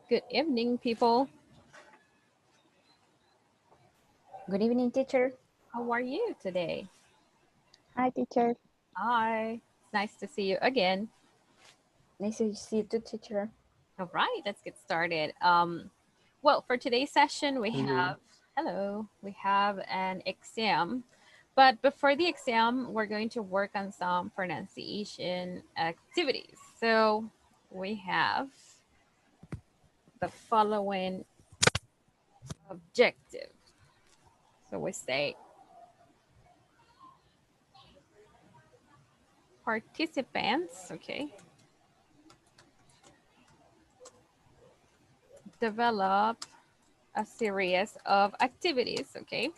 Good evening, people. Good evening, teacher. How are you today? Hi, teacher. Hi. It's nice to see you again. Nice to see you too, teacher. All right, let's get started. Well, for today's session, we Hello. have, hello, we have an exam. But before the exam, we're going to work on some pronunciation activities. So we have the following objective. So we say participants, okay, develop a series of activities, okay?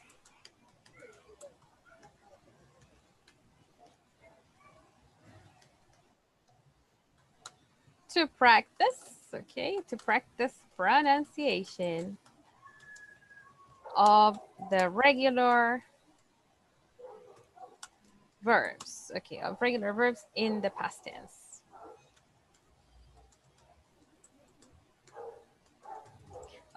To practice, okay, to practice pronunciation of the regular verbs, okay, of regular verbs in the past tense.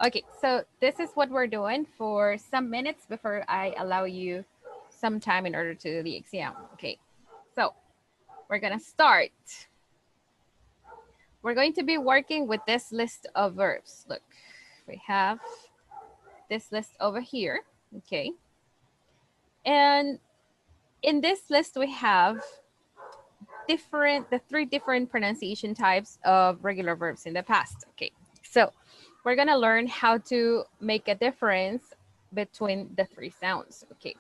Okay, so this is what we're doing for some minutes before I allow you some time in order to do the exam. Okay, so we're gonna start. We're going to be working with this list of verbs. Look, we have this list over here, okay? And in this list, we have the three different pronunciation types of regular verbs in the past. Okay, so we're gonna learn how to make a difference between the three sounds. Okay,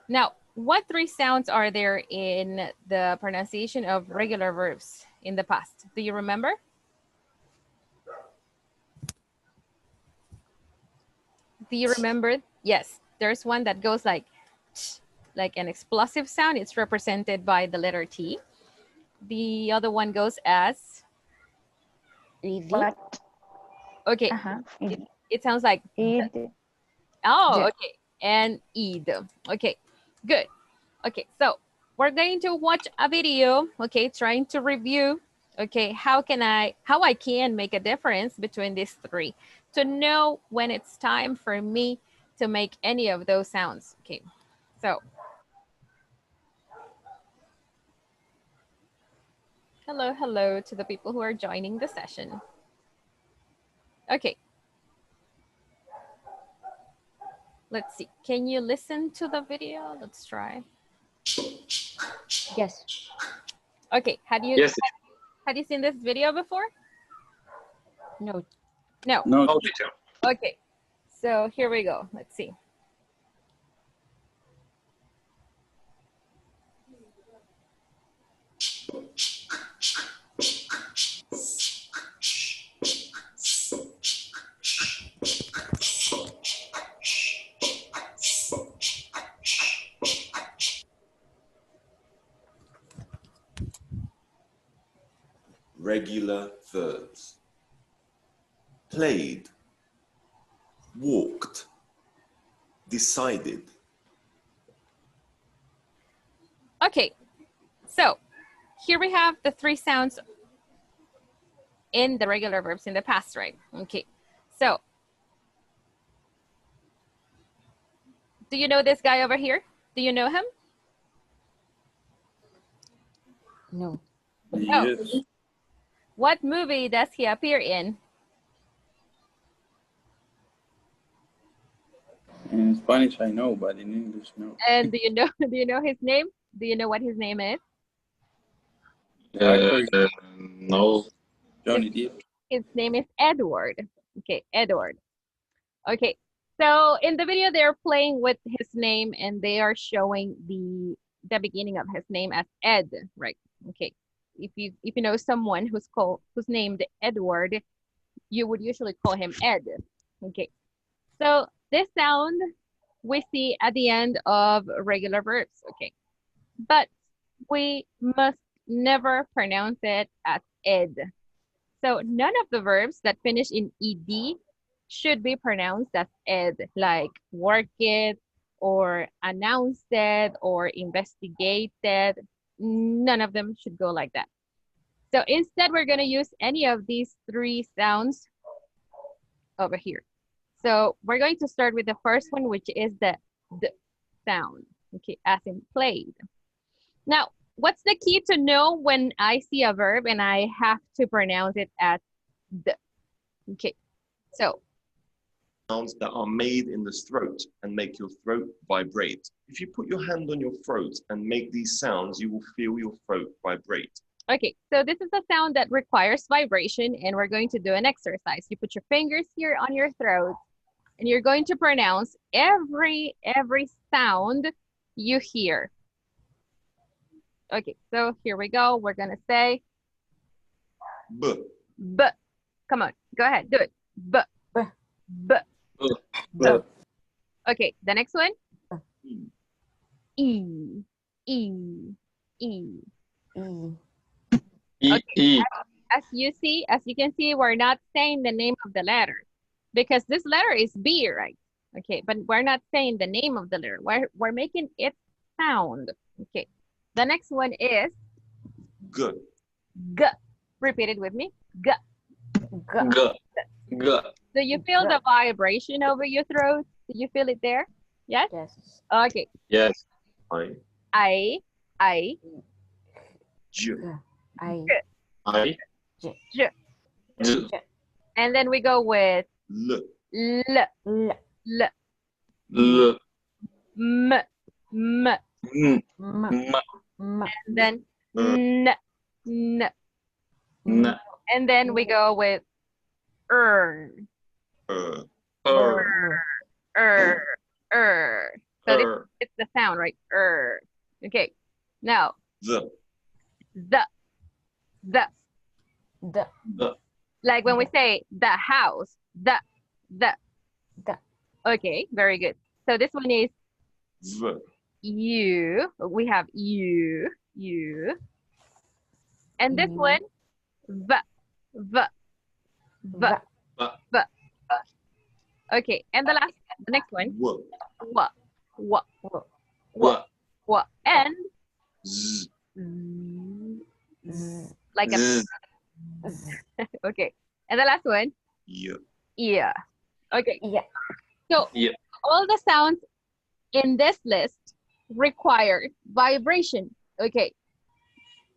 now what three sounds are there in the pronunciation of regular verbs in the past? Do you remember? Do you remember? Yes, there's one that goes like an explosive sound. It's represented by the letter T. The other one goes as Ed. What? okay. Uh-huh. It sounds like Ed. oh, The. okay. And Eid. Okay, good. Okay, so we're going to watch a video, okay, trying to review, okay, how I can make a difference between these three to know when it's time for me to make any of those sounds. Okay, so hello to the people who are joining the session. Okay, let's see. Can you listen to the video? Let's try. Yes. Okay, Yes. had you seen this video before? No. No. No, teacher. Okay, so here we go. Let's see. Regular verbs. Played, walked, decided. Okay, so here we have the three sounds in the regular verbs in the past, right? Okay, so do you know this guy over here? Do you know him? No. No. Yes. What movie does he appear in? In Spanish, I know, but in English, no. And do you know do you know his name? Do you know what his name is? Actor No. His, Johnny Depp. his name is Edward. Okay, Edward. Okay, so in the video they're playing with his name and they are showing the beginning of his name as Ed, right? Okay, if you know someone who's named Edward, you would usually call him Ed. Okay, so this sound we see at the end of regular verbs. Okay, but we must never pronounce it as ed. So none of the verbs that finish in ed should be pronounced as ed, like work it or announced it or investigated. None of them should go like that. So instead, we're going to use any of these three sounds over here. So we're going to start with the first one, which is the D sound, okay, as in played. Now, what's the key to know when I see a verb and I have to pronounce it as D? Okay, so Sounds that are made in the throat and make your throat vibrate. If you put your hand on your throat and make these sounds, you will feel your throat vibrate. okay, so this is a sound that requires vibration, and we're going to do an exercise. You put your fingers here on your throat, and you're going to pronounce every sound you hear. Okay, so here we go. We're gonna say B, B. Come on, go ahead, do it. B, B. B. B. Okay, the next one. E, E, E, E. E. E. As you can see, we're not saying the name of the letter because this letter is B, right? Okay, but we're not saying the name of the letter. We're making it sound. Okay, the next one is G, G. Repeat it with me. G. G. G. G. Do you feel the vibration over your throat? Do you feel it there? Yes? Yes. Okay. Yes. I, I, J, I. I. J. J. J. And then we go with L, L, L. L, L. M, M, M. M. M. M. and then N, N. N. And then we go with Er, Er, Er. So this, Er. it's the sound, right? Okay. Now, the, the. The. The. Like when we say the house, the. The. Okay, very good. So this one is v, you. We have you. And this Mm. one, v, v, v. The. Okay, and the next one, w, w, w, W. w. And z, Z. like a, Z. Z. okay. And the last one, y, yeah. Okay, Yeah. so Yeah. all the sounds in this list require vibration. Okay,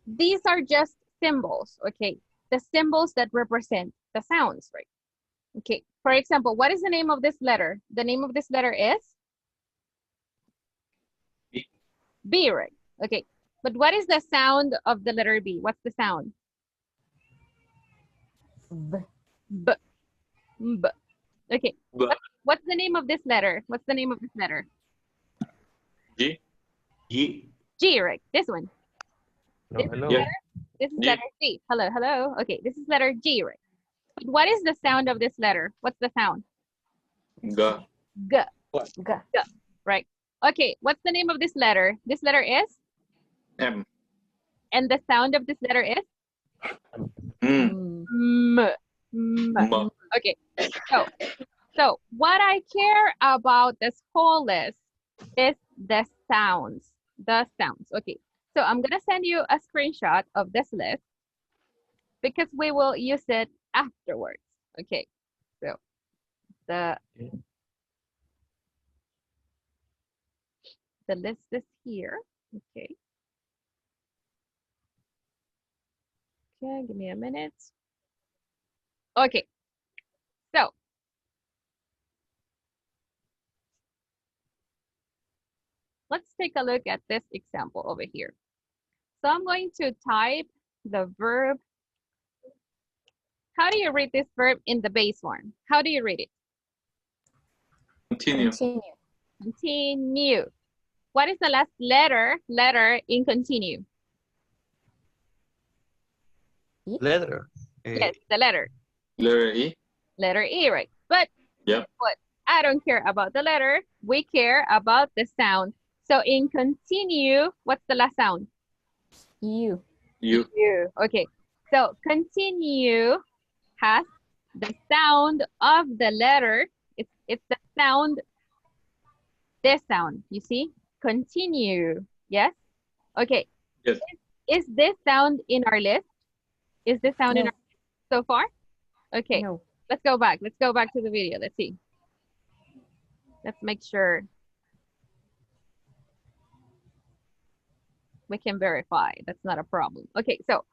these are just symbols. Okay, the symbols that represent the sounds, right? Okay, for example, what is the name of this letter? The name of this letter is B. B, right? Okay, but what is the sound of the letter B? What's the sound? B. B. B. Okay, B. what's the name of this letter? What's the name of this letter? G. G, G, right? This one. This Hello. Yeah. This is G. letter G. Hello, hello. Okay, this is letter G, right? But what is the sound of this letter? What's the sound? G. G, G. right? Okay, what's the name of this letter? This letter is? M. And the sound of this letter is? M. M. M. M. M. Okay, so what I care about this whole list is the sounds. The sounds. Okay, so I'm gonna send you a screenshot of this list because we will use it afterwards. Okay, so the list is here. Okay. Okay, give me a minute. Okay, so let's take a look at this example over here. So I'm going to type the verb. How do you read this verb in the base form? How do you read it? Continue. Continue. Continue. What is the last letter in continue? Letter. Yes, the letter. Letter E. Letter E, right? But Yep. what? I don't care about the letter. We care about the sound. So in continue, what's the last sound? U. U. U. Okay. So continue has the sound of the letter. It's the sound, this sound, you see? Continue. Yes? Okay. Yes. Is this sound in our list? Is this sound in No. our list so far? Okay. No. Let's go back. Let's go back to the video. Let's see. Let's make sure we can verify. That's not a problem. Okay, so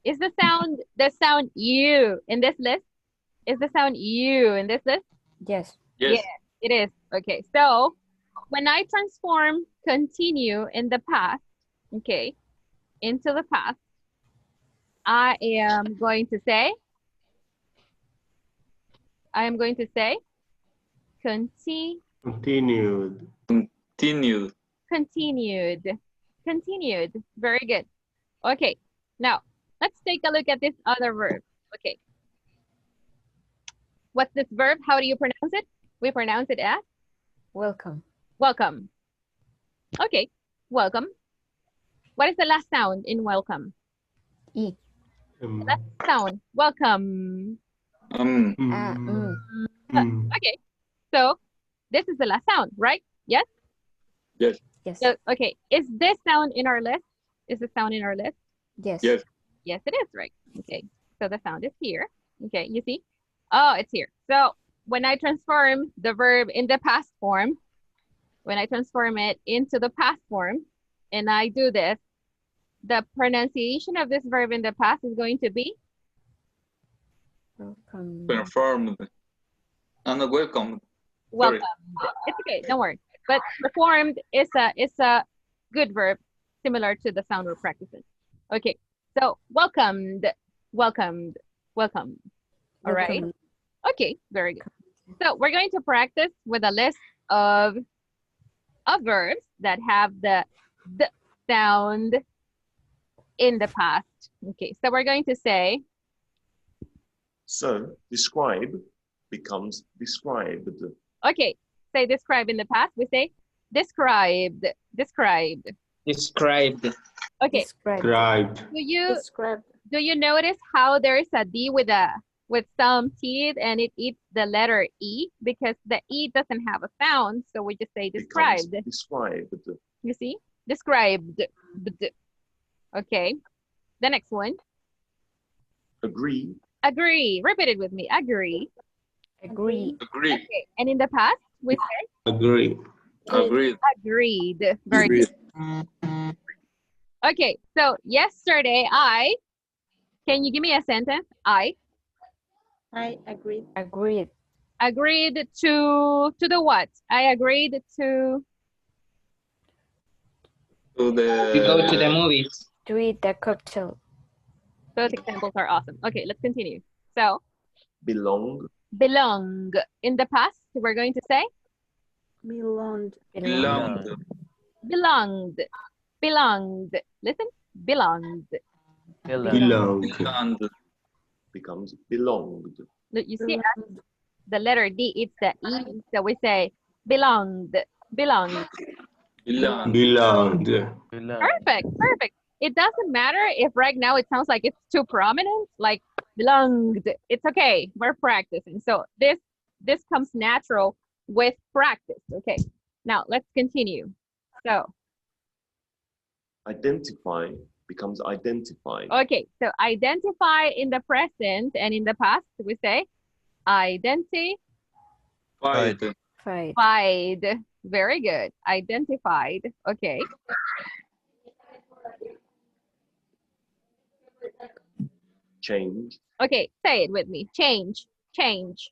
is the sound you in this list? Is the sound you in this list? Yes. Yes. It is. Okay, so when I transform continue in the past, okay, into the past, I am going to say Continued. Continued. continued. Very good. Okay, now let's take a look at this other verb. Okay. What's this verb? How do you pronounce it? We pronounce it as Welcome. welcome. Okay, welcome. What is the last sound in welcome? E. Last sound, welcome. Okay, so this is the last sound, right? Yes? Yes. So, okay, is this sound in our list? Is the sound in our list? Yes. Yes. Yes, it is, right? Okay, so the sound is here. Okay, you see? Oh, it's here. So when I transform the verb in the past form, when I transform it into the past form, and I do this, the pronunciation of this verb in the past is going to be Welcome. Performed. And welcome. welcome. It's okay, don't worry. But performed is a good verb, similar to the sound we're practicing. Okay, so welcomed, welcomed, welcome. All right. Welcome. Okay, very good. So we're going to practice with a list of verbs that have the sound in the past. Okay, so we're going to say, So describe becomes described. okay, say describe in the past. We say described, described. Described. Okay, Describe. Described. Describe. do you notice how there is a D with some teeth and it eats the letter E? Because the E doesn't have a sound, so we just say Becomes described. described. You see? Described. Okay. The next one. Agree Agree. Repeat it with me. Agree. Agree. Agree. Okay. And in the past, we say Agree. Agreed. agreed. Very good. Okay. So yesterday, can you give me a sentence? I Agreed. agreed to the what? I agreed to To the. We go to the movies. To eat the cocktail. those examples are awesome. Okay, let's continue. So belong belong. In the past, we're going to say Belonged. Belonged. belonged. Belonged. Listen. Belonged. Belong. Belonged. becomes belonged. Look, you see the letter D, it's the E, so we say belonged. Belonged. Belonged. Belonged. Perfect, perfect. It doesn't matter if right now it sounds like it's too prominent, like belonged. It's okay, we're practicing. So this comes natural with practice. Okay, now let's continue. So, Identify becomes identified. okay, so identify in the present and in the past, we say identified. Fight. Very good. Identified. Okay. Change Okay, say it with me. Change. Change.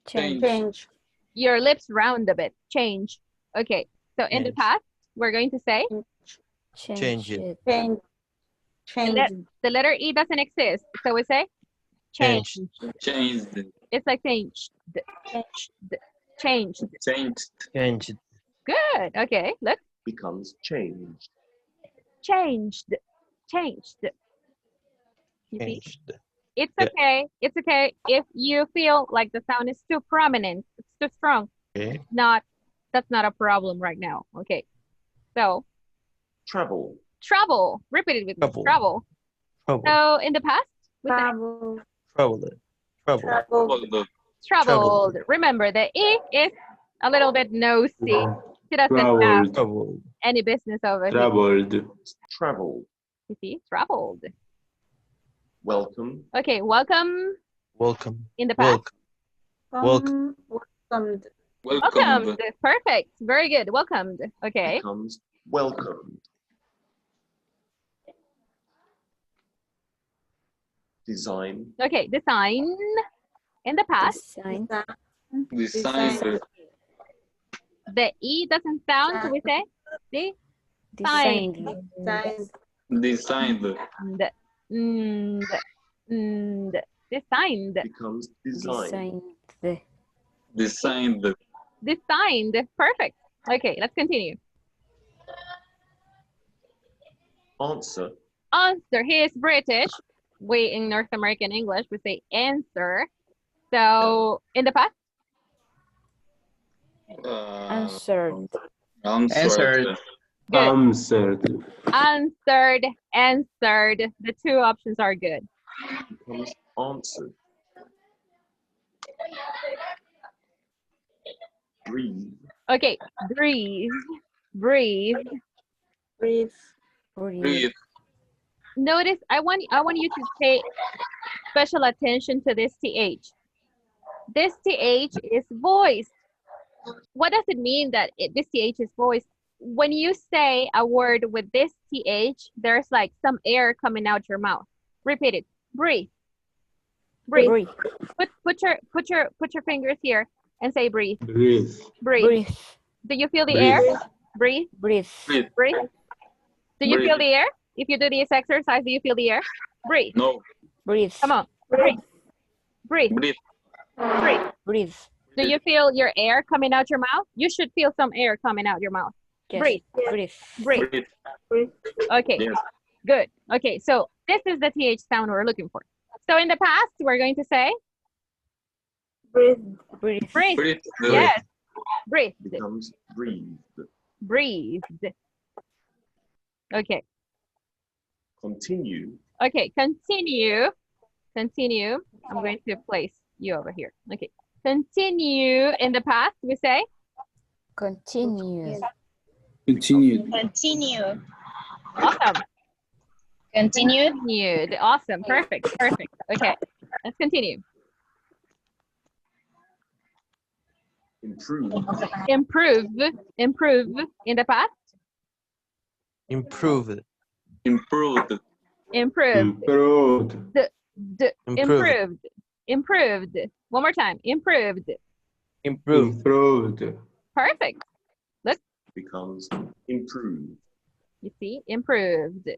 Change. Your lips round a bit. Change. Okay. So in the Change. past, we're going to say Change it. the letter E doesn't exist. So we say change. Changed. It's like change. Change. Changed. Change it. Good. Okay. Look. becomes changed. Changed. Changed. You see? Changed. It's Yeah. okay. It's okay if you feel like the sound is too prominent. It's too strong. Okay. That's not a problem right now. Okay. So Travel travel. Repeat it with me. Travel. Travel. Trouble. So in the past, we said Travel. Trouble. Trouble. traveled. Remember, the E is a little bit nosy. She doesn't have Traveled. Troubled. any business over here. Troubled. travel. You see, traveled. Welcome Okay, welcome Welcome. in the past. Welcome. Welcomed. Welcomed. Perfect. Very good. Welcomed. Okay. Becomes welcomed. Design. Okay. Design. In the past, Design. Designed. the E doesn't sound, so we say the Designed. Designed. Designed. Becomes design. Designed. Designed. Designed. Perfect. Okay, let's continue. Answer. Answer. He is British. We in North American English we say answer. So in the past, Answered. Answered. good. Answered. Answered. Answered. The two options are good. Becomes answered. Breathe. Okay. Breathe. Breathe. Breathe. Breathe. Notice I want you to pay special attention to this TH. This TH is voiced. What does it mean that this TH is voiced? When you say a word with this TH, there's like some air coming out your mouth. Repeat it. Breathe. Breathe. Breathe. Put your fingers here and say breathe. Breathe. Breathe. Breathe. Do you feel the Breathe. air? Breathe. Breathe. Breathe. Breathe. Do you Breathe. feel the air? If you do this exercise, do you feel the air? Breathe. No. Breathe. Come on. Breathe. Breathe. Breathe. Breathe. Breathe. Do you feel your air coming out your mouth? You should feel some air coming out your mouth. Yes. Breathe. Breathe. Breathe. Breathe. Okay. Yes. Good. Okay. So this is the TH sound we're looking for. So in the past, we're going to say Breathe. Breathe. breathe. Breathe. Yes. Breathe. Becomes breathed. Breathed. Okay. Continue. Okay. Continue. Continue. I'm going to place you over here. Okay. Continue. In the past, we say Continue. Continued. Continue. awesome. Continued. Continued. Awesome. Perfect. Perfect. Okay. Let's continue. Improve. Improve. Improve. In the past, Improved. Improved. improved. Improved. Improved. Improved. One more time. Improved. Improved. Improved. Perfect. Becomes improved. You see, improved.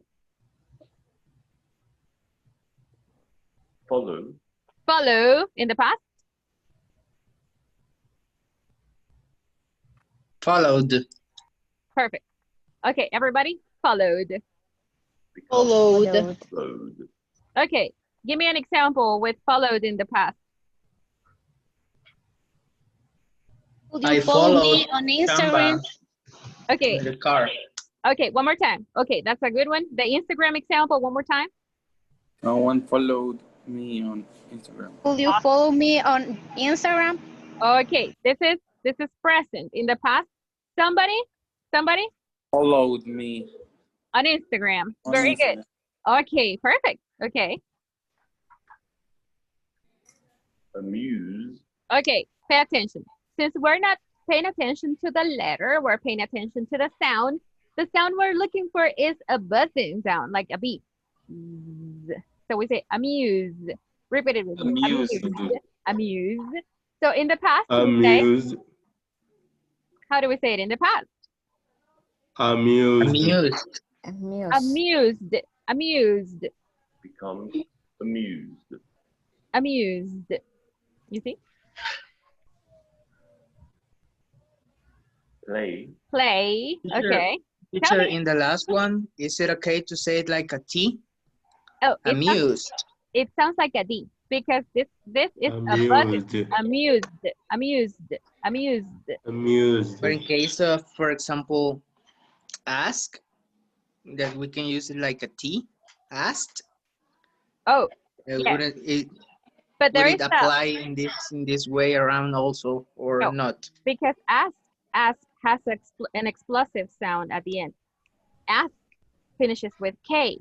Follow. Follow. In the past, Followed. perfect. Okay, everybody, followed. Becomes Followed. followed. Okay, give me an example with followed in the past. Could I you follow me followed on Instagram? Okay, in the car. okay, one more time. Okay, that's a good one. The Instagram example, one more time. No one followed me on Instagram. Could you follow me on Instagram? Okay, this is present. In the past, somebody Followed me. on Instagram. on Very Instagram. good. Okay, perfect. Okay, Amuse. okay, pay attention. Since we're not paying attention to the letter, we're paying attention to the sound. The sound we're looking for is a buzzing sound, like a beep. So we say amuse. Repeat it with me. Amused. Amuse. So in the past, we say, Amused. how do we say it in the past? Amused. Amused. Amused. Amused. Amused. Becomes amused. Amused. You see? Play. Play. Teacher. Okay. Teacher, me. in the last one, is it okay to say it like a T? Oh, Amused. it sounds like a D because this is a buzzing. Amused. Amused. Amused. Amused. Amused. But in case of, for example, ask, that we can use it like a T, asked. Oh, It yes. wouldn't it but there would is it apply in this way around also or No. not? because ask has an explosive sound at the end. Ask finishes with K.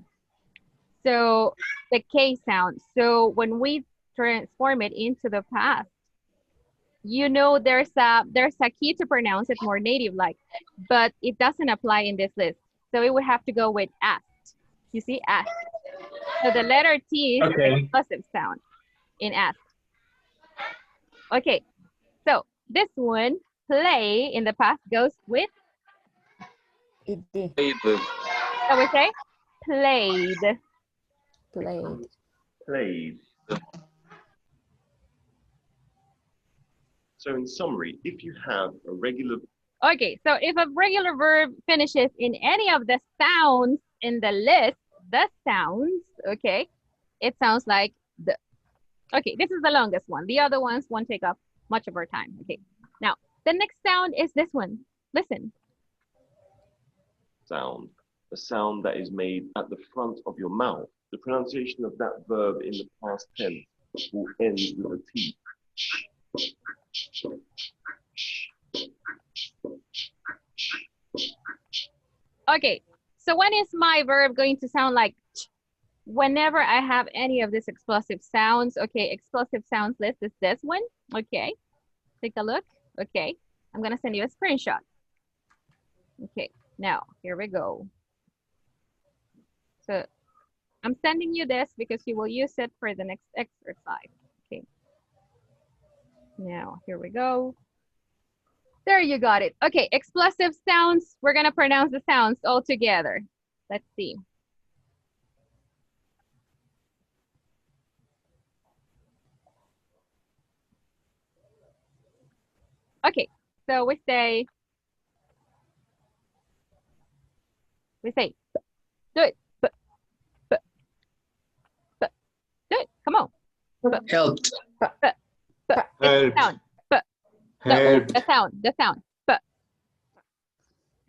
So the K sound. So when we transform it into the past, you know there's a key to pronounce it more native like, but it doesn't apply in this list. So we would have to go with asked. You see, asked. So the letter T is an explosive sound in asked. Okay, so this one, play, in the past goes with? Ed. Played. So we say played. Played. Played. So in summary, if you have a regular... Okay, so if a regular verb finishes in any of the sounds in the list, the sounds, okay, it sounds like the. Okay, this is the longest one. The other ones won't take up much of our time. Okay, now the next sound is this one. Listen. Sound. A sound that is made at the front of your mouth. The pronunciation of that verb in the past tense will end with a T. Okay, so when is my verb going to sound like? Whenever I have any of these explosive sounds. Okay, explosive sounds list is this one. Okay, take a look. Okay, I'm gonna send you a screenshot. Okay, now here we go. So I'm sending you this because you will use it for the next exercise. Okay, now here we go. There, you got it. Okay, explosive sounds. We're gonna pronounce the sounds all together. Let's see. Okay, so we say, do it, do it, come on. Helped. It's the sound, the sound,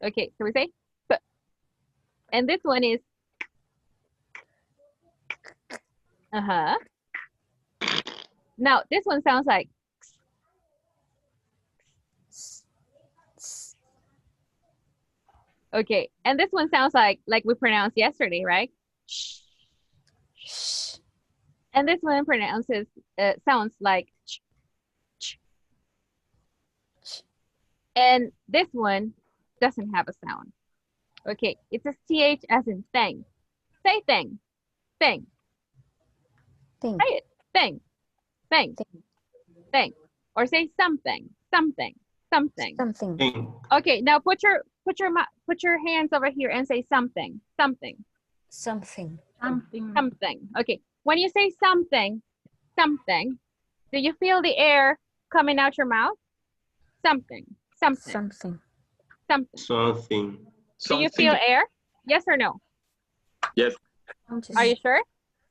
Okay, so we say, and this one is, Now, this one sounds like, okay, and this one sounds like we pronounced yesterday, right? And this one pronounces, sounds like, and this one doesn't have a sound. Okay, it's a CH as in thing. Say thing, thing. Thing. Say it, thing, thing, thing. Or say something, something, something. Something. Okay, now put your hands over here and say something, something. Something. Something. Okay, when you say something, something, do you feel the air coming out your mouth? Something, something, Something. something. Something. Do you feel air? Yes or no? Yes. Are you sure?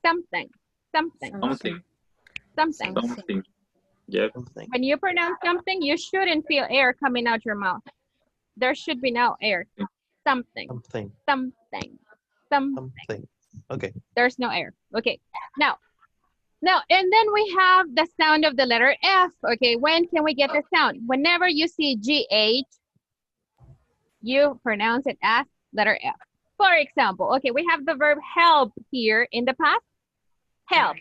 Something, something, Something. something. Something. Yes. Something. When you pronounce something, you shouldn't feel air coming out your mouth. There should be no air. Something, Something. something, something. Something. Okay. There's no air. Okay, now, and then we have the sound of the letter F. Okay, when can we get the sound? Whenever you see GH, you pronounce it as letter F. For example, okay, we have the verb help here in the past. Helped,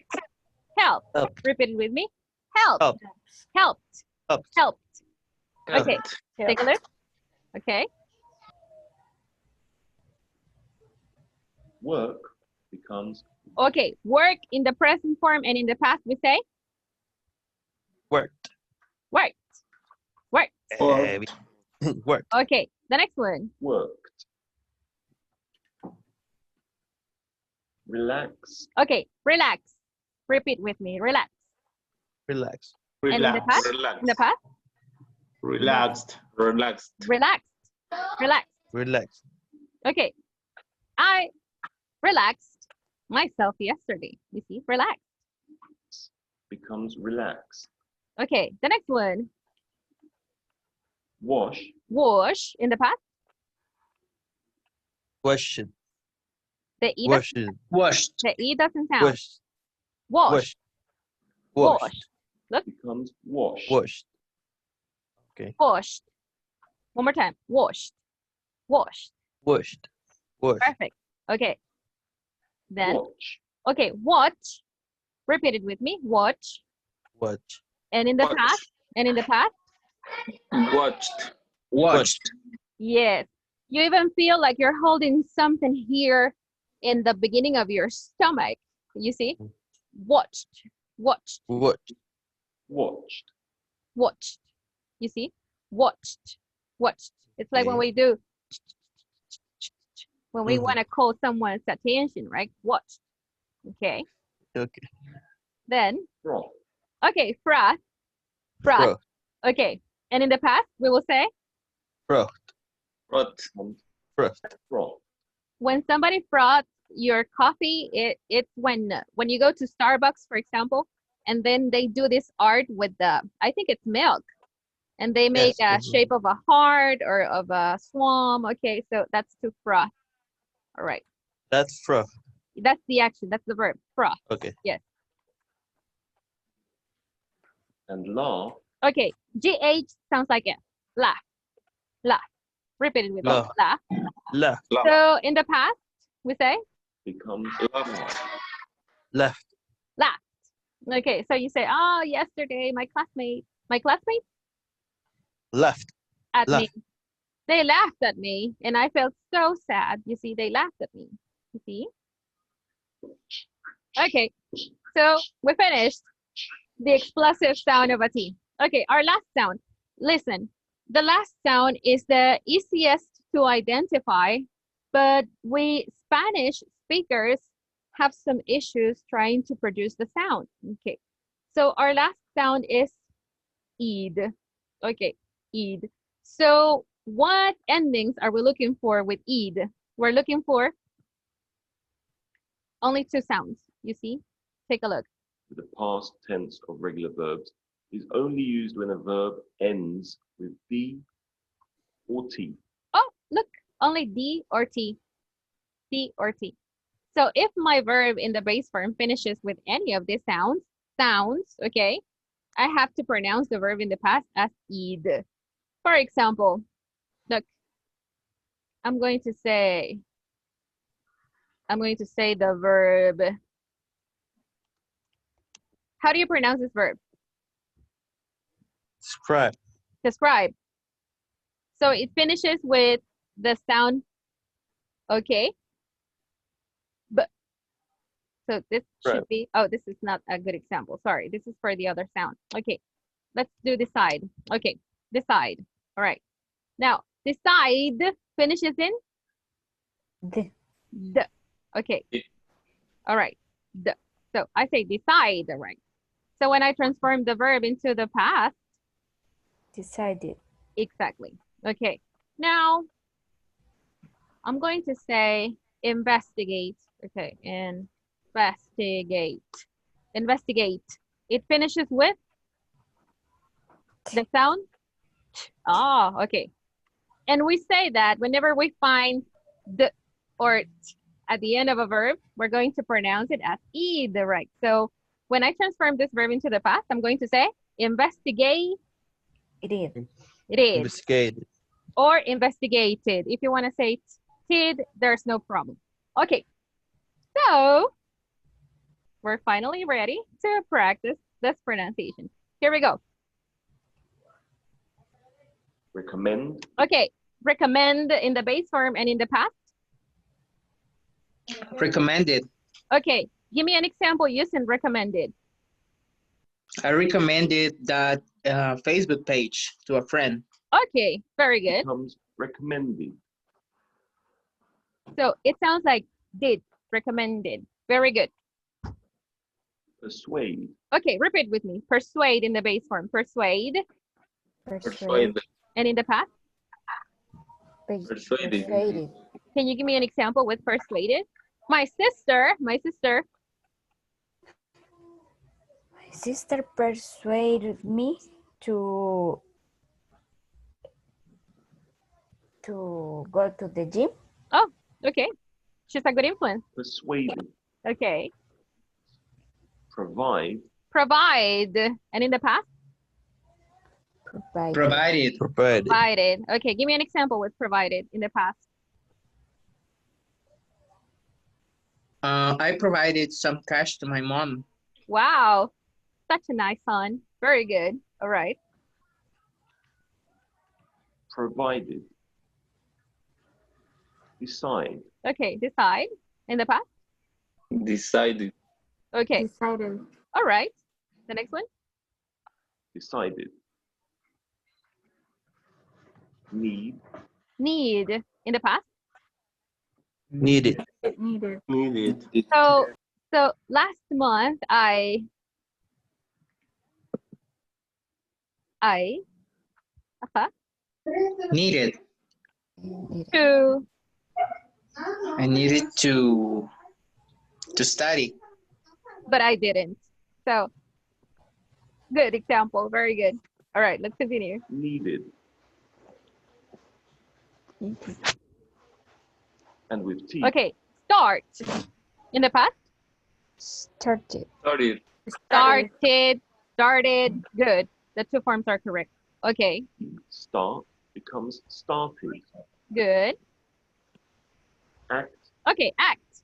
help. Help. Repeat it with me. Helped, Help. helped, Help. helped. Okay, take a look. Okay. Work becomes Okay, work in the present form and in the past we say Worked. worked, worked. Worked. Okay, the next one. worked. Relax. Okay, relax. Repeat with me, relax. Relax. And in the past? Relax. In the past? Relaxed. Relaxed. Relaxed, relaxed. Relax. Okay, I relaxed myself yesterday. You see, relax. Becomes relaxed. Okay, the next one. Wash. Wash in the past. Washed. The E, Washed. Washed. the E doesn't sound. Washed. Wash. Washed. Wash. Becomes wash. Washed. Washed. One more time. Washed. Washed. Washed. Washed. Perfect. Okay. Then, Watch. okay, watch. Repeat it with me. Watch. Watch. And in the Watch. past, And in the past? Watched. Watched. Yes. You even feel like you're holding something here in the beginning of your stomach. You see? Watched. Watched. Watched. Watched. Watched. You see? Watched. Watched. It's like when Okay. we do when we Mhm. want to call someone's attention, right? Watched. Okay. Okay. Then, Froth. okay, froth. Froth. Froth. Okay. And in the past, we will say Froth. Froth. Froth. Froth. when somebody froths your coffee, it's when you go to Starbucks, for example, and then they do this art with I think it's milk, and they make Yes. a shape of a heart or of a swan. Okay, so that's to froth. All right, That's froth. that's the action. That's the verb. Froth. Okay. And laugh. Okay, GH sounds like it. Laugh. Laugh. Repeat it with me. Laugh. Laugh. Laugh. So in the past, we say Becomes Laugh. Left. laughed. Okay, so you say, oh, yesterday my classmate Left. at me. Laughed. They laughed at me and I felt so sad. You see, they laughed at me. You see? Okay, so we finished the explosive sound of a T. Okay, our last sound. Listen, the last sound is the easiest to identify, but we Spanish speakers have some issues trying to produce the sound. Okay, so our last sound is ed. Okay, ed. So what endings are we looking for with ed? We're looking for only two sounds. You see? Take a look. the past tense of regular verbs is only used when a verb ends with D or T. Oh, look, only D or T. D or T. So if my verb in the base form finishes with any of these sounds, okay, I have to pronounce the verb in the past as ed. For example, look, I'm going to say the verb. How do you pronounce this verb? Describe. Describe. So it finishes with the sound, okay? But, so this should Right. be, oh, this is not a good example. Sorry, this is for the other sound. Okay, let's do decide. Okay, decide. All right. Now, decide finishes in The. D. Okay. All right. D. So I say decide, right? So when I transform the verb into the past, Decided. exactly. Okay. Now, I'm going to say investigate. Okay. Investigate. Investigate. It finishes with the sound. Oh, okay. And we say that whenever we find the or at the end of a verb, we're going to pronounce it as ed, right? So when I transform this verb into the past, I'm going to say investigate. It is. It is. Investigated. Or investigated. If you want to say tid, there's no problem. Okay, so we're finally ready to practice this pronunciation. Here we go. Recommend. Okay, recommend in the base form and in the past. Recommended. Okay, give me an example using recommended. I recommended that Facebook page to a friend. Okay, very good. Becomes recommended. So it sounds like did, recommended. Very good. Persuade. Okay, repeat with me. Persuade in the base form. Persuade. Persuade. And in the past, Persuaded. Persuaded. can you give me an example with persuaded? My sister My sister persuaded me to go to the gym. okay. She's a good influence. Persuaded. Okay. Provide. Provide. And in the past, Provided. Provided. Provided. provided. Okay, give me an example with provided in the past. I provided some cash to my mom. Wow, such a nice son. Very good. All right. provided. Decide. Okay, decide. In the past? Decided. Okay, Decided. all right. The next one? Decided. Need. Need. In the past? Needed. Needed. Needed. So last month I uh-huh, Needed. to I needed to study. but I didn't. So good example, very good. All right, let's continue. Needed. And with T. Okay, start. In the past? Started. Started. Started, good. The two forms are correct. Okay, Start becomes started. good. Act. Okay, act.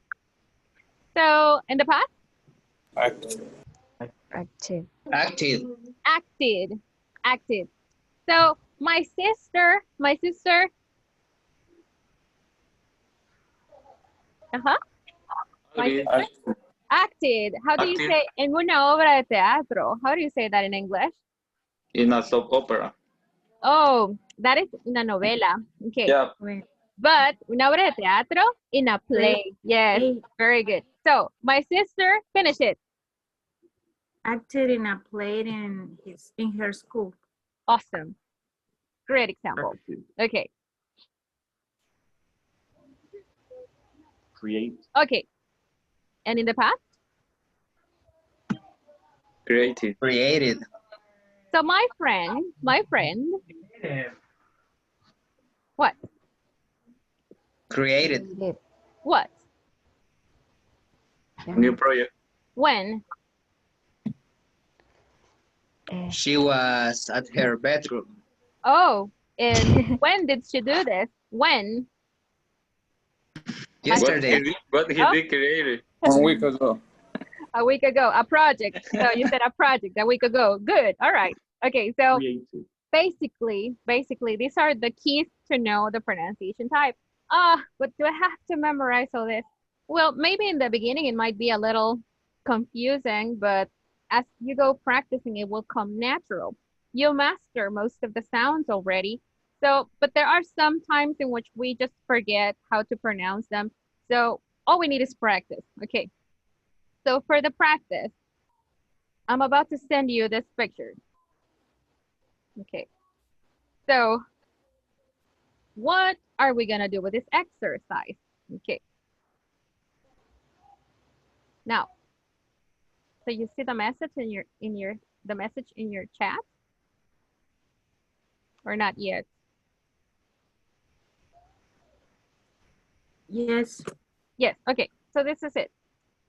So in the past? Act. Active. Acted. Acted. So my sister, uh-huh, my Started. sister acted. How do you Acted. say en una obra de teatro? How do you say that in English? In a soap opera. Oh, that is una novela. Okay. Yeah. But una obra de teatro in a play. Yes, Play. very good. So my sister, finish it. Acted in a play in her school. Awesome. Great example. Acted. Okay. Create. Okay. And in the past? Created. Created. So my friend, what? Created. What? New project. When? She was at her bedroom. Oh, and when did she do this? When? Yesterday. What he Oh. did created. 1 week ago. A week ago, a project. So you said a project a week ago. Good. All right. Okay. So Created. basically, these are the keys to know the pronunciation type. But do I have to memorize all this? Well, maybe in the beginning it might be a little confusing, but as you go practicing, it will come natural. You'll master most of the sounds already. So, but there are some times in which we just forget how to pronounce them. So all we need is practice. Okay. So for the practice, I'm about to send you this picture. Okay. So what are we gonna do with this exercise? Okay. Now, so you see the message the message in your chat? Or not yet? Yes. Yes, okay. So this is it.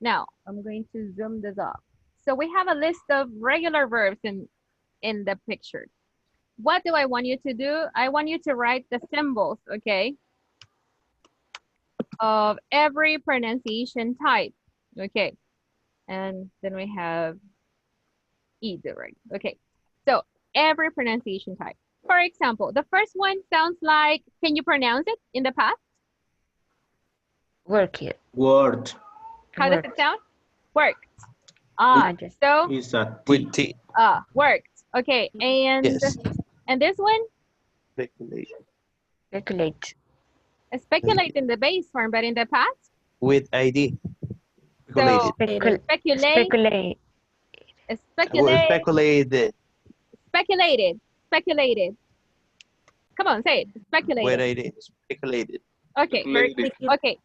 Now, I'm going to zoom this up. So we have a list of regular verbs in the picture. What do I want you to do? I want you to write the symbols, okay, of every pronunciation type. Okay. And then we have either, right? Okay. So every pronunciation type. For example, the first one sounds like, can you pronounce it in the past? Work it. Word. How does it Worked. sound? Worked. Just So Is a With T. worked. Okay. And Yes. and this one, Speculation. speculate. speculate in the base form, but in the past, With ID. so Speculated. speculate, Speculate. speculate, Speculated. speculated. Come on, say it. With Speculated. ID. Speculated. Okay, very good. Okay.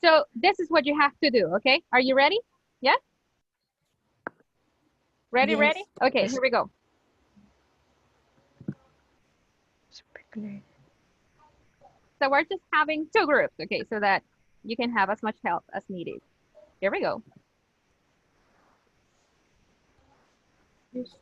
So this is what you have to do, okay? Are you ready? Yeah? Ready, Yes. ready? Okay, Yes. here we go. Speculate. So we're just having two groups, okay, so that you can have as much help as needed. Here we go. Yes.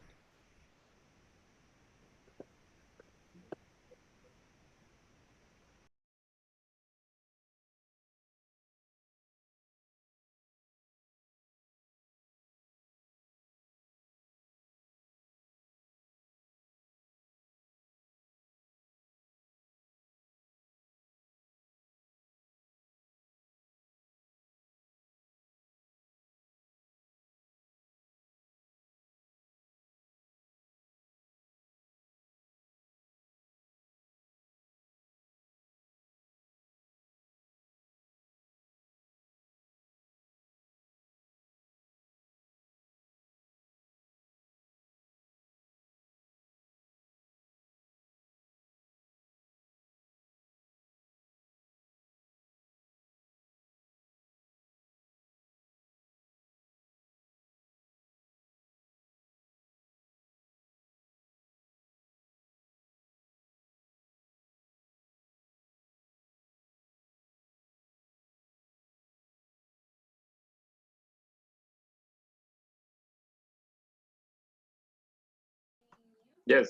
Yes.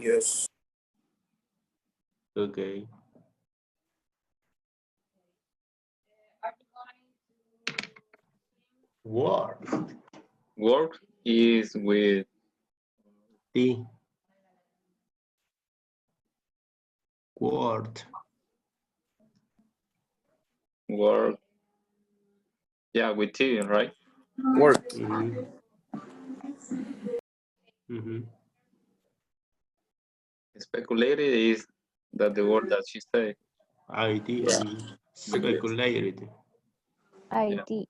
Yes. Okay. Word. Work is with T. Word. work. Yeah, with T, right? Work. Mm-hmm. Mm-hmm. Speculated is that the word that she said. ID. Yeah. Speculated. ID.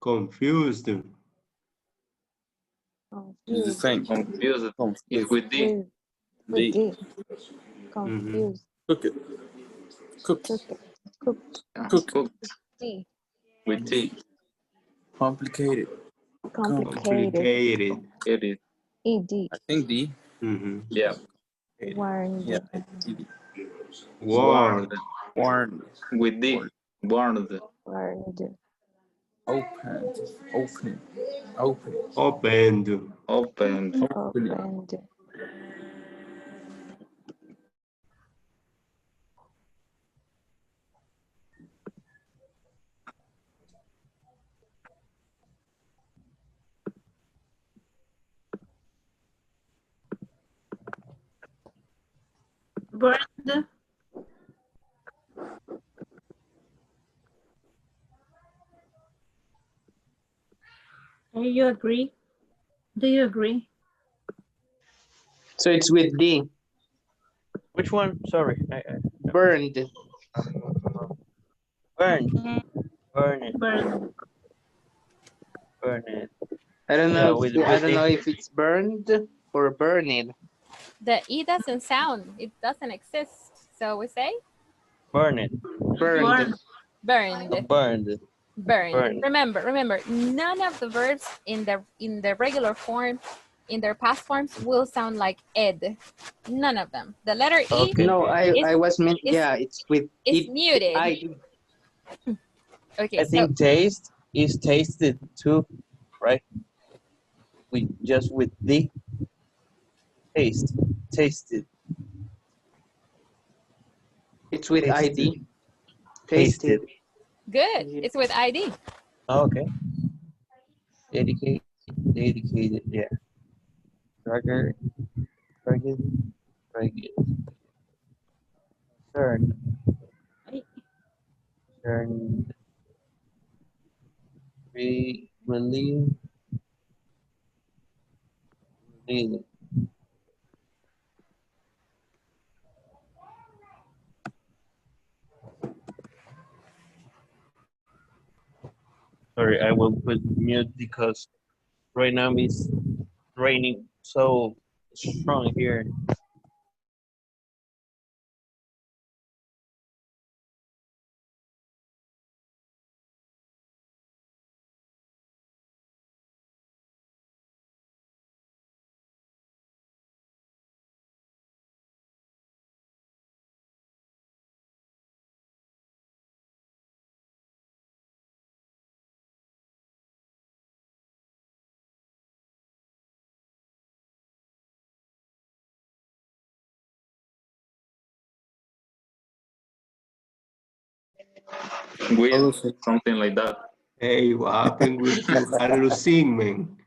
Confused. It's the Confused. same. Confused is Confused. with D. With D. D. Confused. Cook it. Cooked. Cook it. Cooked. Cook. Cooked D. with T. Complicated. Complicated. Complicated. It is. ED. I think D. Mm-hmm. Yeah. Warned. Yeah. D. Warned Word. Warned. with D. Word. Warned. Warned. Opened. Open. Open. Opened. Opened. Open. Opened. Burned. Do you agree? Do you agree? So it's with D. Which one? Sorry. Burned. Burn. Burn it. Burned. Burn it. I don't Yeah, know. with I don't D. know if it's burned or burned. The E doesn't sound. It doesn't exist. So we say Burn it. Burned. Burned. burned. Burned. Burned. Burned. Remember, none of the verbs in the regular form, in their past forms, will sound like ed. None of them. The letter E Okay. No, I was meant. It's- Yeah, it's with is it. muted. Okay, I think taste is tasted too, right? With D. Taste. Tasted. It's with Tasted. ID. Tasted. Tasted. good. It's with ID. Okay. Dedicated, yeah. Rugged, rugged, rugged. Turn, relieve, relieve. Sorry, I will put mute because right now it's raining so strong here. With something like that. Hey, what happened with hallucine, man?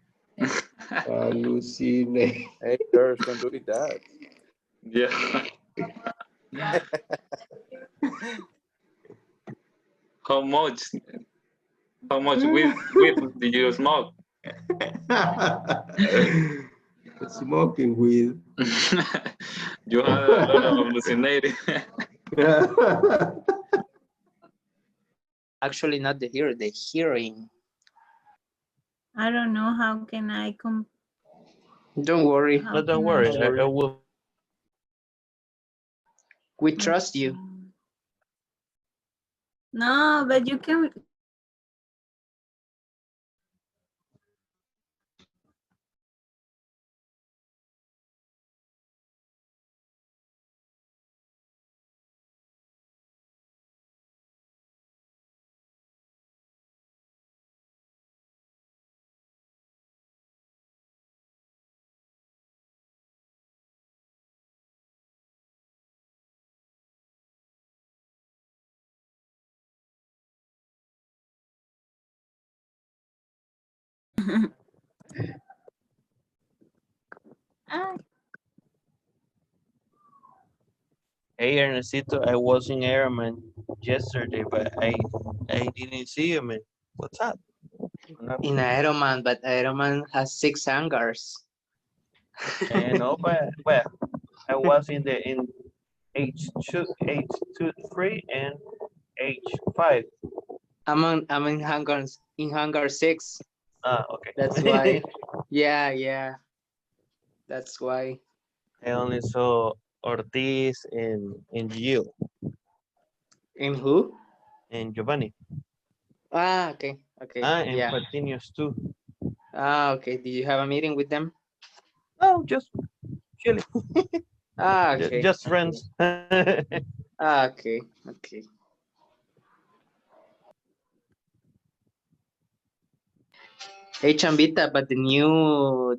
Hallucine. Hey, girls, don't do that. Yeah. How much? How much weed did you smoke? Smoking weed. You had a lot of hallucinating. Actually, not the hearing, the hearing. I don't know how can I Don't worry. how No, don't can worry. I- I will. We trust you. No, but you can Ah, Hey, Ernestito, I was in Airman yesterday, but I didn't see you, man. What's up? In Aeroman, but Aeroman has 6 hangars. And no, but well, I was in H23 and H5. I'm in hangar 6. Ah, okay. That's why. Yeah. That's why. I only saw Ortiz and Gio In who? and Giovanni. Ah, okay. And Yeah. Patinios too. Ah, okay. Did you have a meeting with them? No, just chilling. Ah, okay. Just friends. Ah, okay. Hey, Chambita, but the new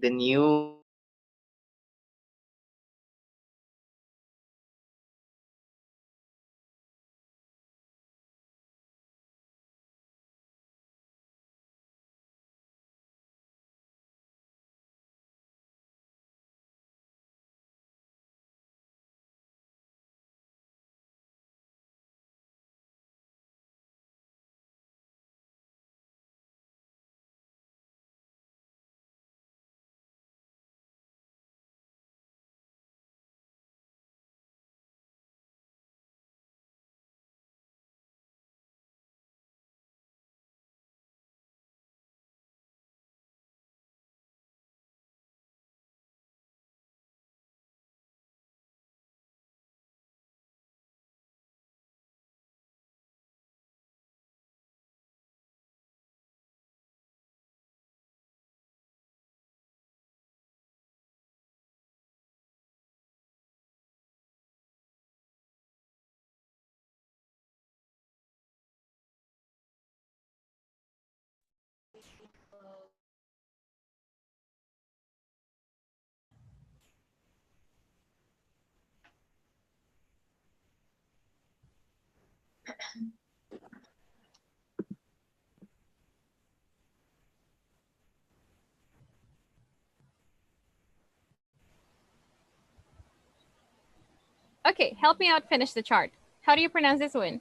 Okay, help me out finish the chart. How do you pronounce this one?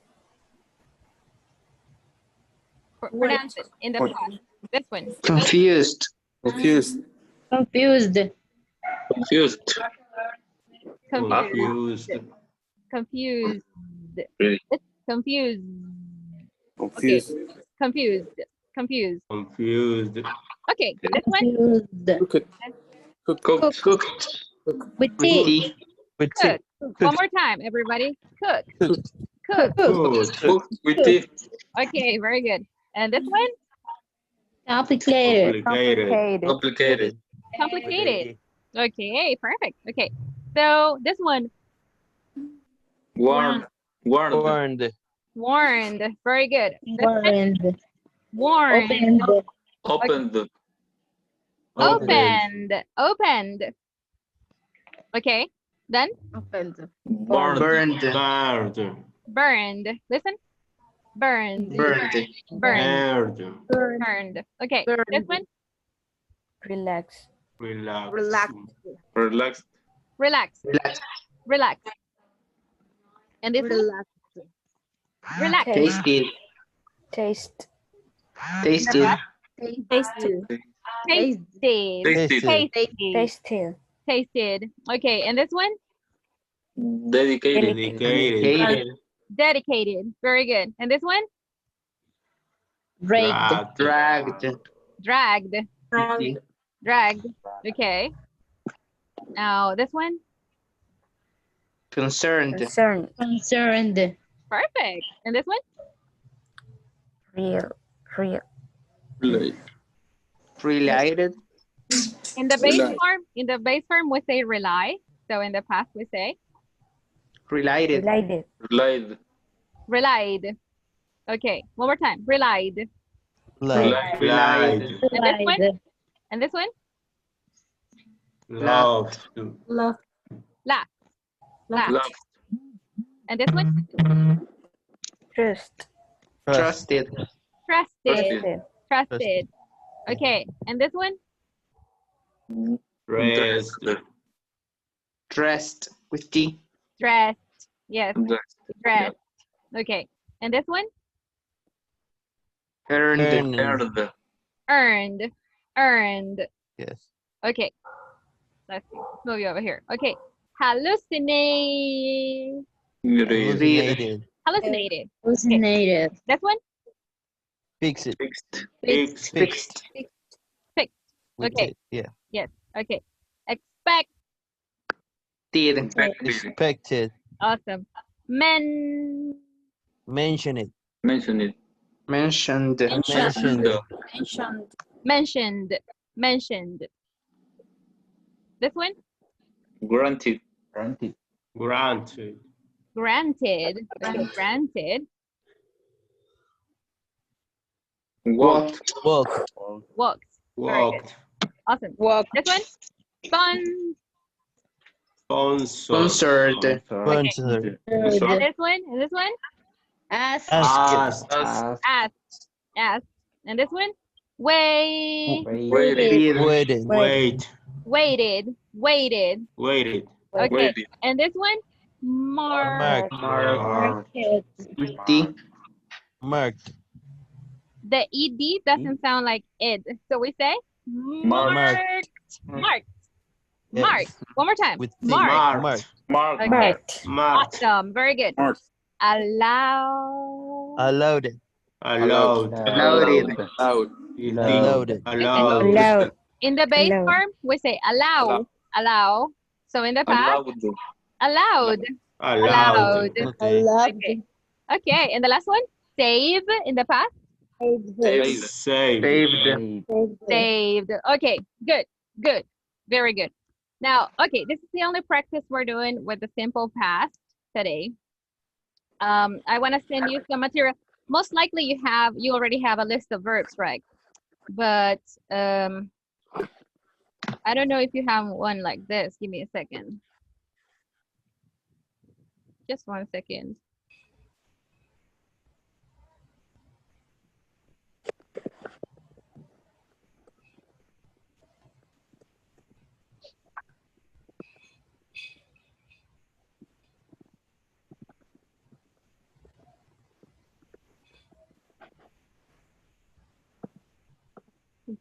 Pronounce it in the past. This one. confused. Confused. Confused. Confused. Confused. Confused. Really? Confused. Confused. Confused. Confused. Confused. Okay, this one. Confused. Cooked. With With T. T. With Cook. One more time, everybody. Cook. Cook. Good. Cooked with tea. Okay, very good. And this one? Complicated. Complicated. Complicated. Complicated. Okay, perfect. Okay, so this one, Warned. Warned. warned. Very good. This one, Warned. warned. Opened. Opened. Opened. Okay, then opened. Burned. Burned. Burned. burned. Listen, burned. Burned. Burned. Burned. Burned. Okay, this one, Relax. Relax. Relax. Relaxed. relax. Relax. Relax. And this one, Relax. relax. Tasted. Taste. Tasted. Tasty. Tasted. Tasted. Tasted. Tasted. Tasted. Okay, and this one, Dedicated. Dedicated. Dedicated. dedicated. Very good. And this one, Dragged. Dragged. Dragged. dragged. Dragged. Okay. Now this one, Concerned. Concerned. Concerned. perfect. And this one, Real. Real. Related. in the base form, we say rely. So in the past, we say Related. Related. Relied. relied. Okay, one more time. Relied. Like. Relied. And this one, and this one, Loved. Love. laugh. Laugh. Loved. And this one, Trust. Trusted. trusted. Trusted. Trusted. Okay, and this one? Dressed. Dressed with T. Dressed. Yes, Dressed. dressed. Okay, and this one? Earned. Earned. Earned. Earned. Yes. Okay, let's see. Let's move you over here. Okay, hallucinate. Hallucinated. Hallucinated. Hallucinated. This one? Fix it. Fixed. Fixed. Fixed. Fixed. With Okay. it. Yeah. Yes. Okay. Expect. Did. Expected. Awesome. Men. Mention it. Mention it. Mentioned. Mentioned. Mentioned. Mentioned. Mentioned. This one? Granted. Granted. Granted. Okay, granted. Walked. Walk. Walked. Very good. Walked. Awesome. Walk. This one? Spun. Sponsored. Sponsored. Sponsored. And this one? And this one? Ask. Asked. Asked. Asked. And this one? Wait. Waited. Waited. Wait. Waited. Waited. Waited. Okay. Waited. And this one? Marked. Marked. With T. Marked. The ed doesn't sound like id, so we say marked. Marked. Yes. Marked. One more time. With T. Marked. Marked. Marked. Okay. Marked. Marked. Awesome. Very good. Marked. Allow. Allowed it. Allowed. Allowed. Allowed. Allowed it. Allowed. Allowed. In the base Allowed. form, we say allow. Allow. So in the past, Allowed. allowed. Allowed. Okay. Okay. Okay. And the last one, save in the past. Saved. Saved. Saved. Okay, good, good, very good. Now, okay, this is the only practice we're doing with the simple past today. I want to send you some material. Most likely you already have a list of verbs, right? But I don't know if you have one like this. Give me a second. Just 1 second.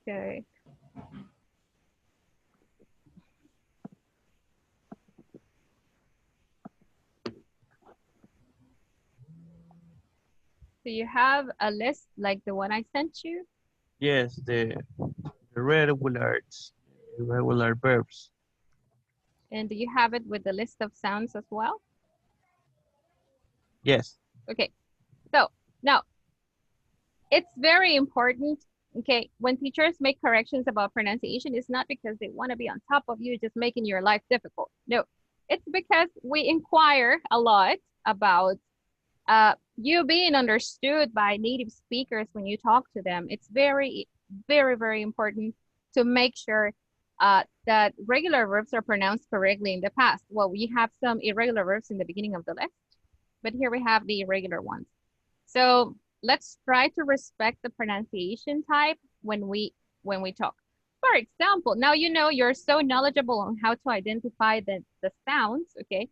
Okay. So you have a list like the one I sent you? Yes, the regular verbs. And do you have it with the list of sounds as well? Yes. Okay. So now it's very important. Okay, when teachers make corrections about pronunciation, it's not because they want to be on top of you, just making your life difficult. No, it's because we inquire a lot about you being understood by native speakers when you talk to them. It's very, very, very important to make sure that regular verbs are pronounced correctly in the past. Well, we have some irregular verbs in the beginning of the list, but here we have the irregular ones. So let's try to respect the pronunciation type when we talk. For example, now you know you're so knowledgeable on how to identify the sounds, okay?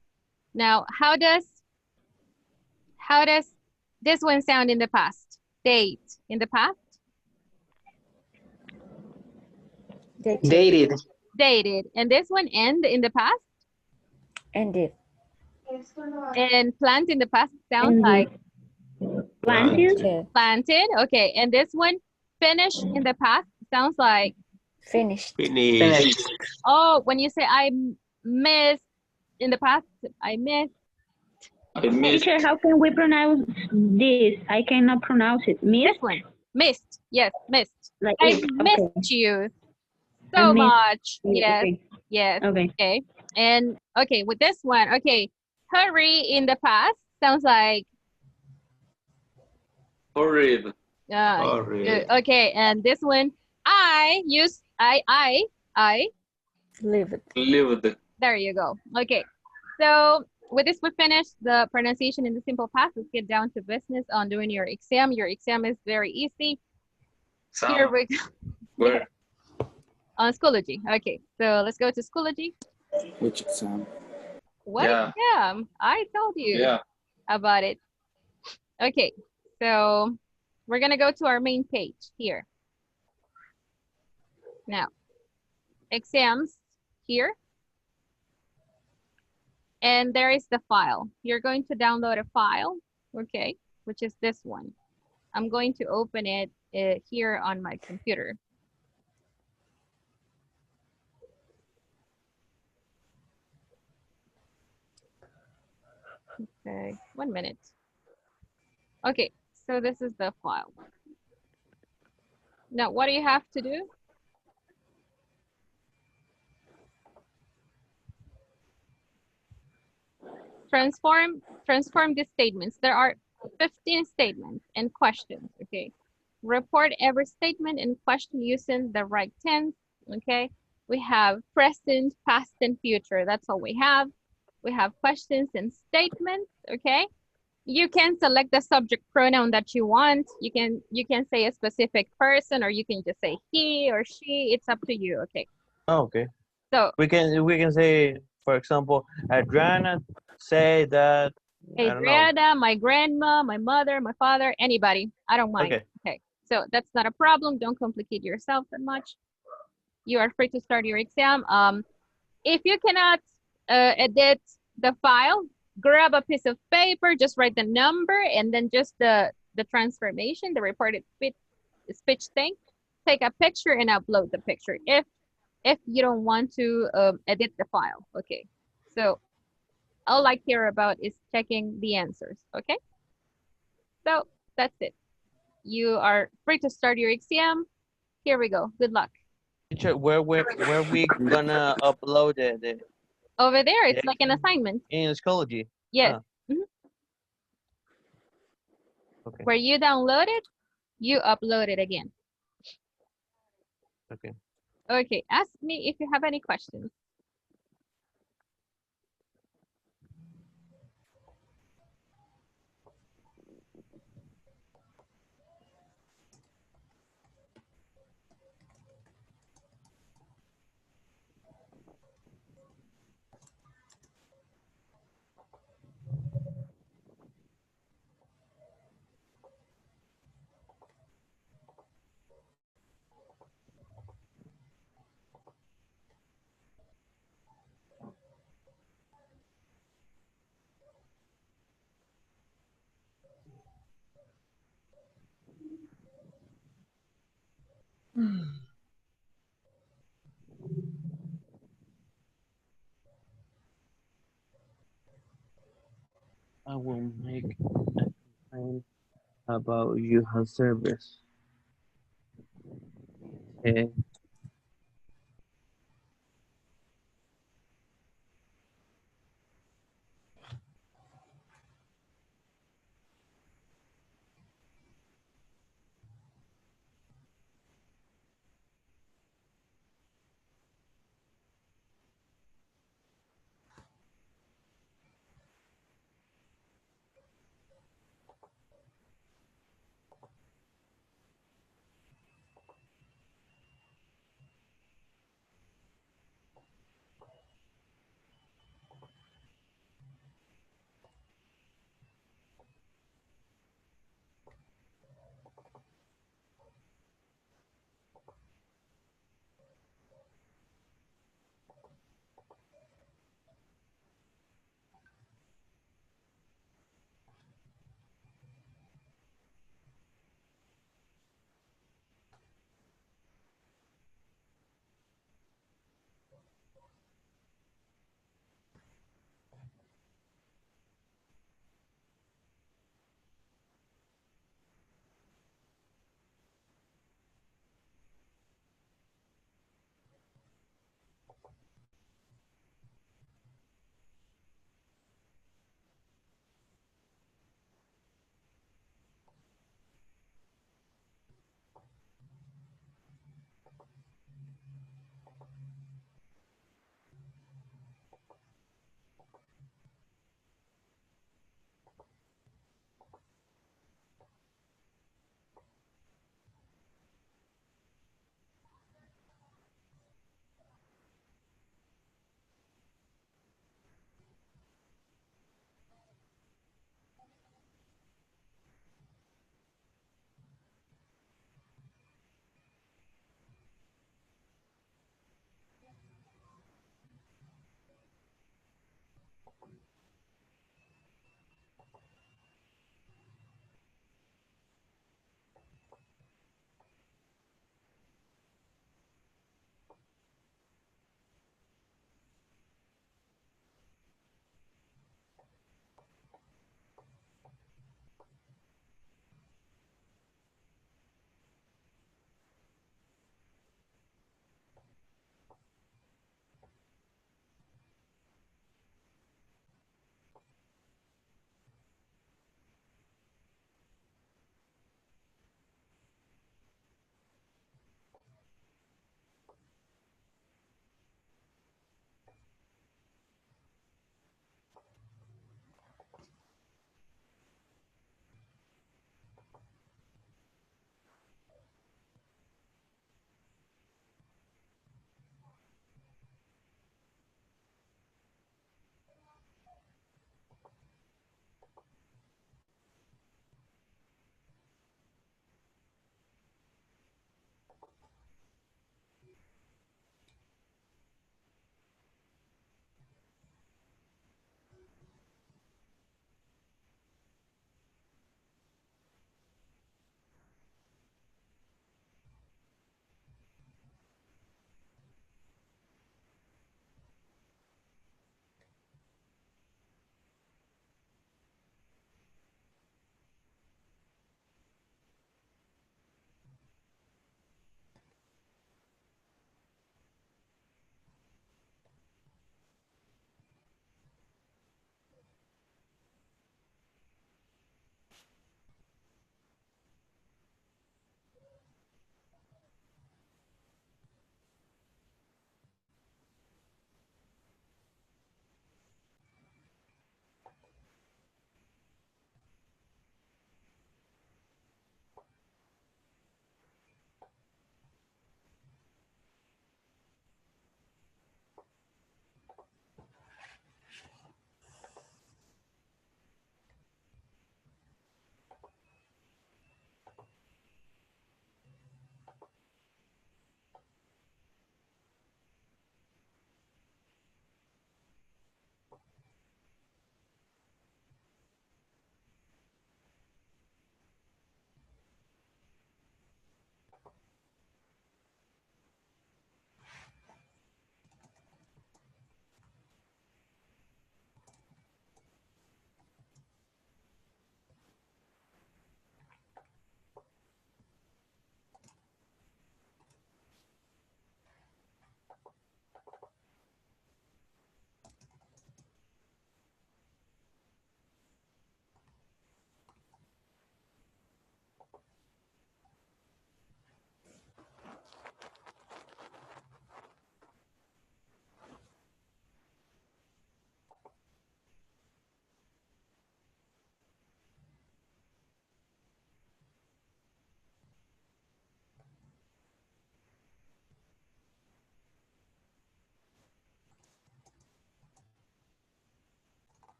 Now, how does this one sound in the past? Date in the past? Dated. Dated. And this one end in the past? Ended. And plant in the past sounds like Planted. planted. Okay. And this one finish in the past sounds like Finished. Finished. oh, when you say I missed in the past, I missed. I missed. Teacher, how can we pronounce this? I cannot pronounce it. This Miss? one. Missed. Yes, missed. Like I it. missed Okay. you I so missed much. you. Yes. Okay. Yes. Okay. Okay. And okay, with this one, okay, hurry in the past sounds like Hurried. Hurried. okay, and this one, I Live it. Lived. there you go. Okay. So with this we finish the pronunciation in the simple past. Let's get down to business on doing your exam. Your exam is very easy. Here Sound. we go. Where? On Schoology. Okay, so let's go to Schoology. Which exam? What Yeah. exam? I told you Yeah. about it. Okay, so we're gonna go to our main page here. Now, exams here. And there is the file. You're going to download a file, okay, which is this one. I'm going to open it here on my computer. Okay, 1 minute. Okay, so this is the file. Now, what do you have to do? Transform these statements. There are 15 statements and questions, okay? Report every statement and question using the right tense, okay? We have present, past, and future. That's all we have. We have questions and statements, okay? You can select the subject pronoun that you want. You can say a specific person, or you can just say he or she. It's up to you, okay? Oh, okay. So We can say, for example, Adriana say that. I don't know. Adriana, my grandma, my mother, my father, anybody. I don't mind. Okay. Okay. So that's not a problem. Don't complicate yourself that much. You are free to start your exam. If you cannot edit the file, grab a piece of paper, just write the number and then just the transformation, the reported speech thing. Take a picture and upload the picture if you don't want to edit the file. Okay. So all I care about is checking the answers. Okay. So that's it. You are free to start your exam. Here we go. Good luck. Teacher, where we gonna upload it? Over there, it's like an assignment. In Schoology. Yes. Ah. Okay. Where you download it, you upload it again. Okay. Okay, ask me if you have any questions. I will make a complaint about your service. Okay.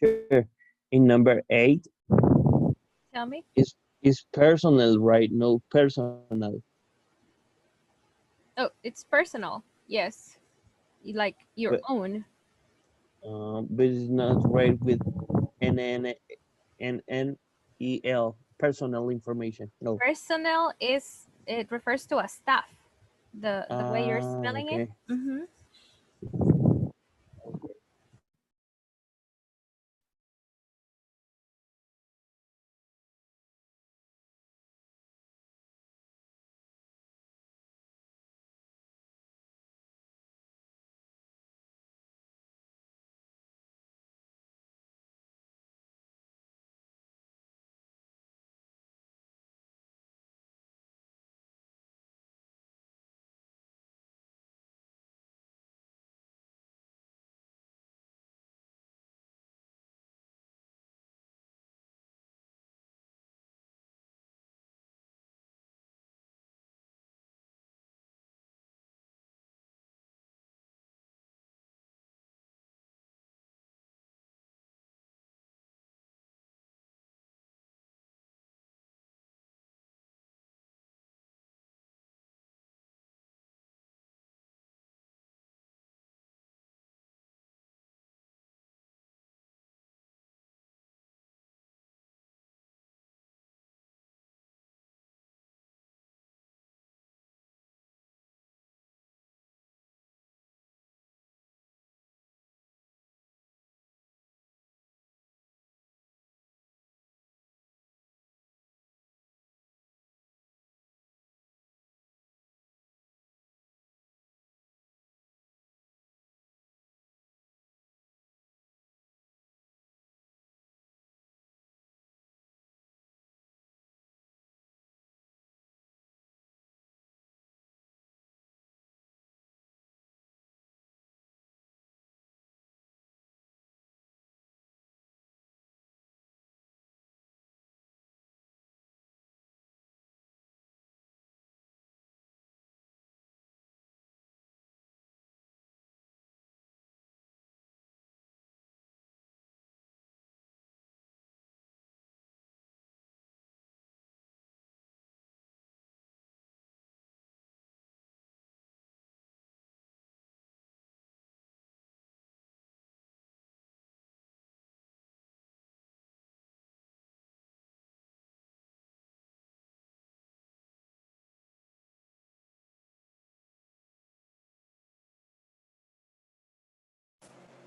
teacher, in number 8 Tell me. is personal, right? No personal. Oh, it's personal. Yes. Like your But, own. but it's not right with NNEL, personal information. No. Personal it refers to a staff. The way you're Ah, spelling it. okay. Mm-hmm.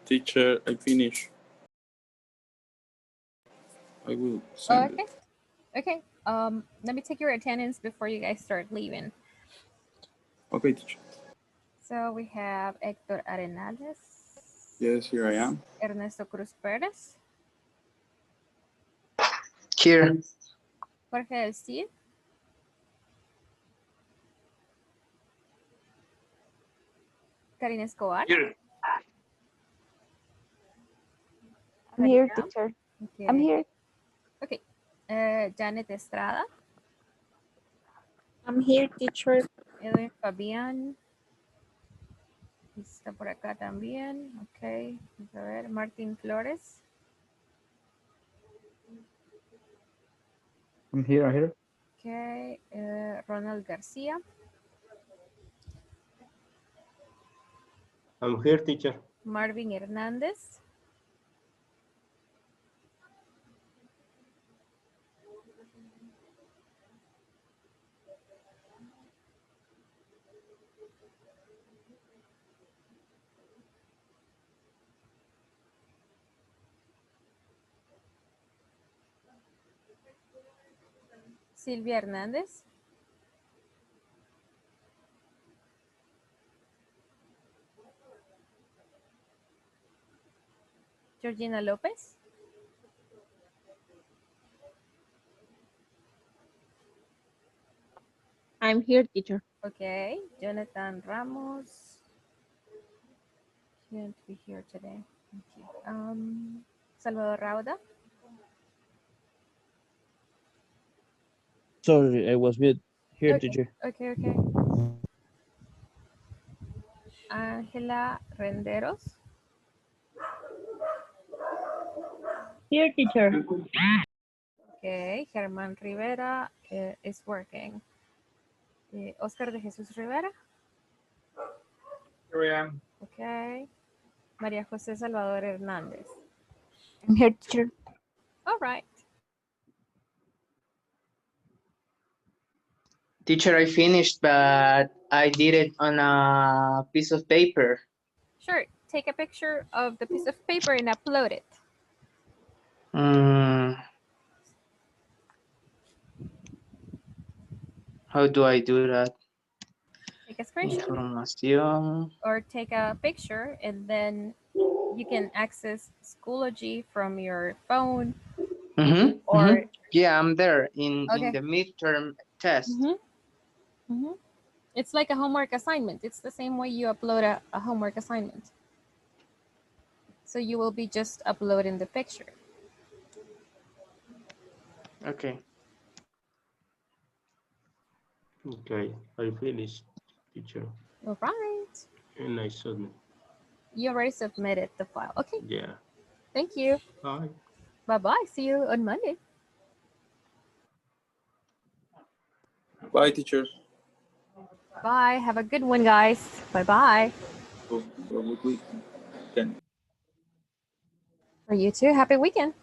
Teacher, I finish. I will Oh, send okay. it. Okay. Let me take your attendance before you guys start leaving. Okay, teacher. So we have Hector Arenales. Yes, here I am. Ernesto Cruz Perez. Here. Jorge del Cid. Karina Escobar. Here. I'm here, Maria. teacher. Okay. I'm here. Okay. Janet Estrada. I'm here, teacher. Edwin Fabián. Está por acá también. Ok. Vamos a ver. Martín Flores. I'm here, I'm here. Ok. Ronald García. I'm here, teacher. Marvin Hernández. Silvia Hernández. Georgina López. I'm here, teacher. Okay. Jonathan Ramos. Can't be here today. Okay. Salvador Rauda. Sorry, I was mute. Here, Okay. teacher. Okay. Ángela Renderos. Here, teacher. Okay, Germán Rivera is working. Oscar de Jesús Rivera. Here I am. Okay. María José Salvador Hernández. I'm here, teacher. All right. Teacher, I finished, but I did it on a piece of paper. Sure. Take a picture of the piece of paper and upload it. How do I do that? Take a screenshot Información. or take a picture and then you can access Schoology from your phone. Or Yeah, I'm there in Okay. the midterm test. It's like a homework assignment. It's the same way you upload a homework assignment. So you will be just uploading the picture. Okay. Okay, I finished, teacher. All right. And I submit. You already submitted the file. Okay. Yeah. Thank you. Bye. Bye-bye. See you on Monday. Bye, teacher. Bye. Have a good one, guys. Bye-bye. For a good weekend. For you too. Happy weekend.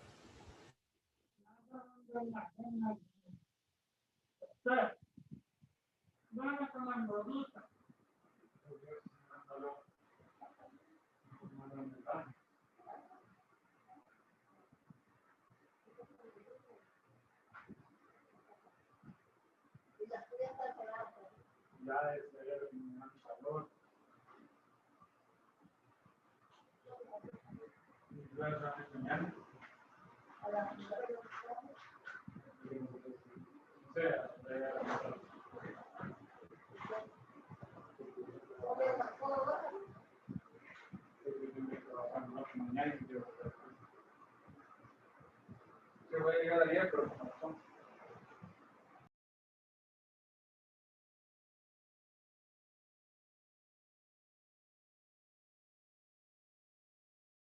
Yo voy a llegar ayer, pero